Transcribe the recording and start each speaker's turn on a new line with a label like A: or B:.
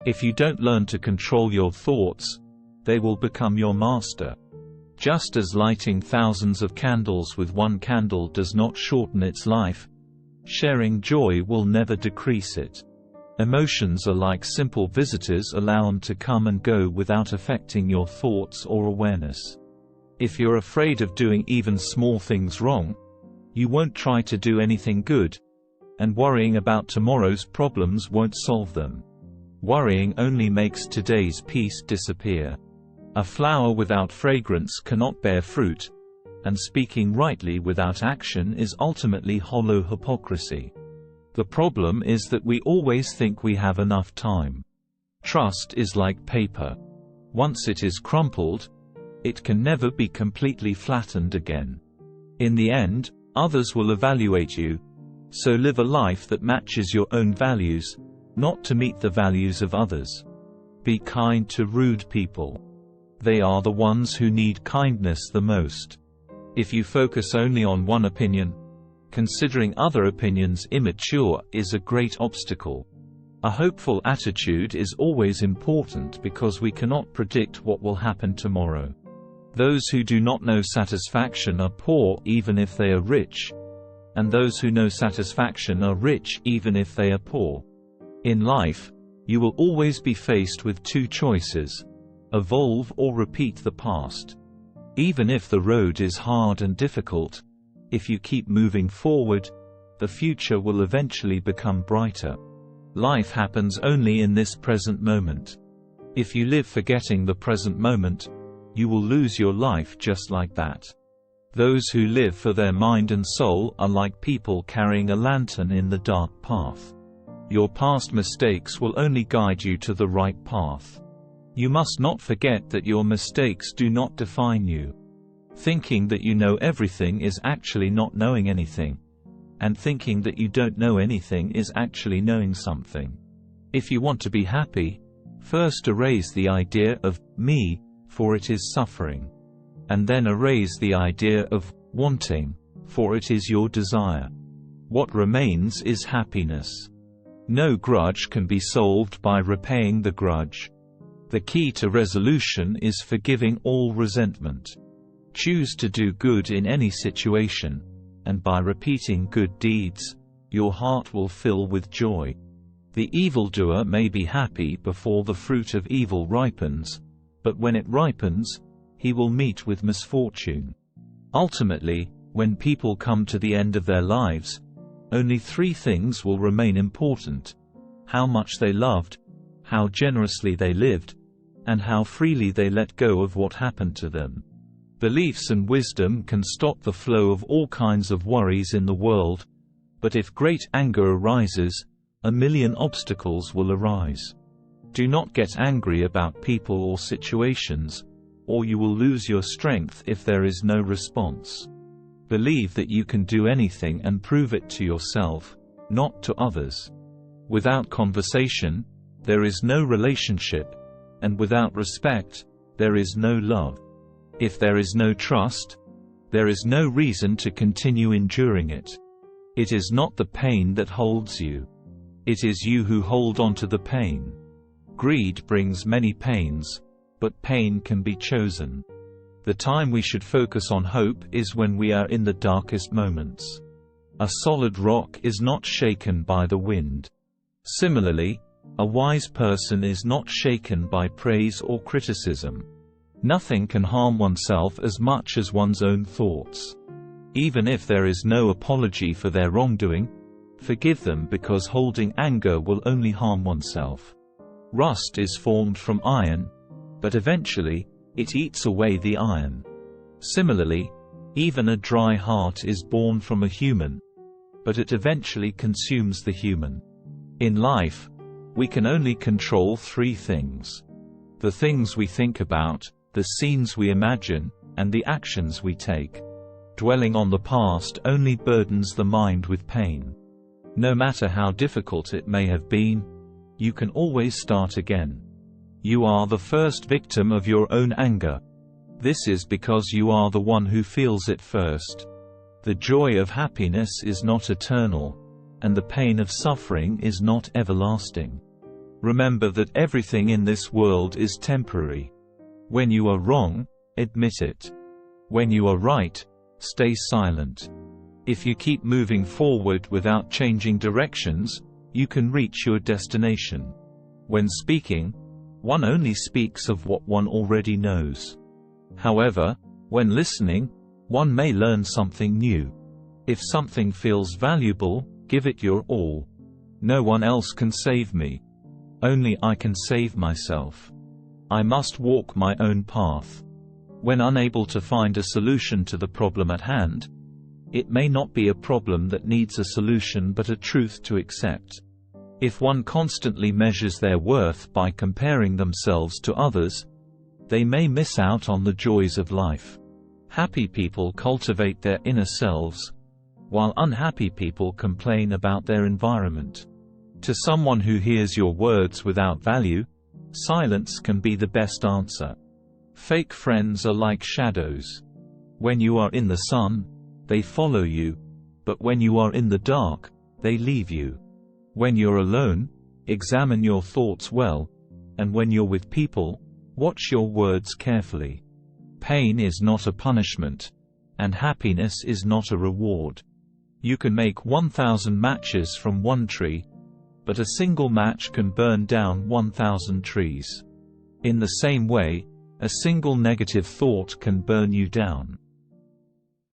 A: If you don't learn to control your thoughts, they will become your master. Just as lighting thousands of candles with one candle does not shorten its life, sharing joy will never decrease it. Emotions are like simple visitors. Allow them to come and go without affecting your thoughts or awareness. If you're afraid of doing even small things wrong, you won't try to do anything good, and worrying about tomorrow's problems won't solve them. Worrying only makes today's peace disappear. A flower without fragrance cannot bear fruit, and speaking rightly without action is ultimately hollow hypocrisy. The problem is that we always think we have enough time. Trust is like paper. Once it is crumpled, it can never be completely flattened again. In the end, others will evaluate you, so live a life that matches your own values, not to meet the values of others. Be kind to rude people. They are the ones who need kindness the most. If you focus only on one opinion, considering other opinions immature is a great obstacle. A hopeful attitude is always important because we cannot predict what will happen tomorrow. Those who do not know satisfaction are poor even if they are rich, and those who know satisfaction are rich even if they are poor. In life, you will always be faced with two choices: evolve or repeat the past. Even if the road is hard and difficult, if you keep moving forward, the future will eventually become brighter. Life happens only in this present moment. If you live forgetting the present moment, you will lose your life just like that. Those who live for their mind and soul are like people carrying a lantern in the dark path. Your past mistakes will only guide you to the right path. You must not forget that your mistakes do not define you. Thinking that you know everything is actually not knowing anything, and thinking that you don't know anything is actually knowing something. If you want to be happy, first erase the idea of me, for it is suffering. And then erase the idea of wanting, for it is your desire. What remains is happiness. No grudge can be solved by repaying the grudge. The key to resolution is forgiving all resentment. Choose to do good in any situation, and by repeating good deeds, your heart will fill with joy. The evildoer may be happy before the fruit of evil ripens, but when it ripens, he will meet with misfortune. Ultimately, when people come to the end of their lives, only three things will remain important: how much they loved, how generously they lived, and how freely they let go of what happened to them. Beliefs and wisdom can stop the flow of all kinds of worries in the world, but if great anger arises, a million obstacles will arise. Do not get angry about people or situations, or you will lose your strength if there is no response. Believe that you can do anything and prove it to yourself, not to others. Without conversation, there is no relationship, and without respect, there is no love. If there is no trust, there is no reason to continue enduring it. It is not the pain that holds you. It is you who hold on to the pain. Greed brings many pains, but pain can be chosen. The time we should focus on hope is when we are in the darkest moments. A solid rock is not shaken by the wind. Similarly, a wise person is not shaken by praise or criticism. Nothing can harm oneself as much as one's own thoughts. Even if there is no apology for their wrongdoing, forgive them, because holding anger will only harm oneself. Rust is formed from iron, but eventually, it eats away the iron. Similarly, even a dry heart is born from a human, but it eventually consumes the human. In life, we can only control three things: the things we think about, the scenes we imagine, and the actions we take. Dwelling on the past only burdens the mind with pain. No matter how difficult it may have been, you can always start again. You are the first victim of your own anger. This is because you are the one who feels it first. The joy of happiness is not eternal, and the pain of suffering is not everlasting. Remember that everything in this world is temporary. When you are wrong, admit it. When you are right, stay silent. If you keep moving forward without changing directions, you can reach your destination. When speaking, one only speaks of what one already knows. However, when listening, one may learn something new. If something feels valuable, give it your all. No one else can save me. Only I can save myself. I must walk my own path. When unable to find a solution to the problem at hand, it may not be a problem that needs a solution but a truth to accept. If one constantly measures their worth by comparing themselves to others, they may miss out on the joys of life. Happy people cultivate their inner selves, while unhappy people complain about their environment. To someone who hears your words without value, silence can be the best answer. Fake friends are like shadows. When you are in the sun, they follow you, but when you are in the dark, they leave you. When you're alone, examine your thoughts well, and when you're with people, watch your words carefully. Pain is not a punishment, and happiness is not a reward. You can make 1,000 matches from one tree, but a single match can burn down 1,000 trees. In the same way, a single negative thought can burn you down.